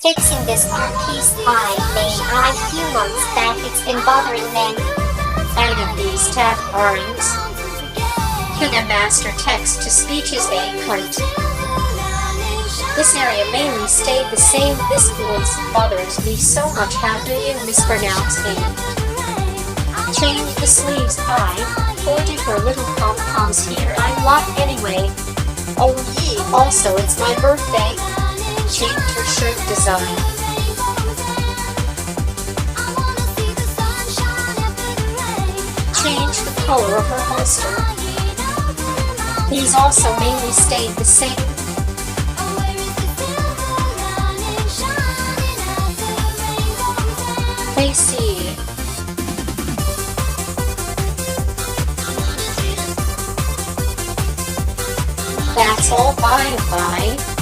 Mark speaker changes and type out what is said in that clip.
Speaker 1: Fixing this one-piece tie made a few months back. It's been bothering me.
Speaker 2: Out of these tab aren't. Can a master text-to-speech is a cunt. This area mainly stayed the same. This voice bothers me so much. How do you mispronounce it? Change the sleeves. I ordered her little pom-poms here. I want anyway. Oh yee, also it's my birthday. Change her shirt design. Change the color of her holster. These also mainly stayed the same. I see. That's all. Bye.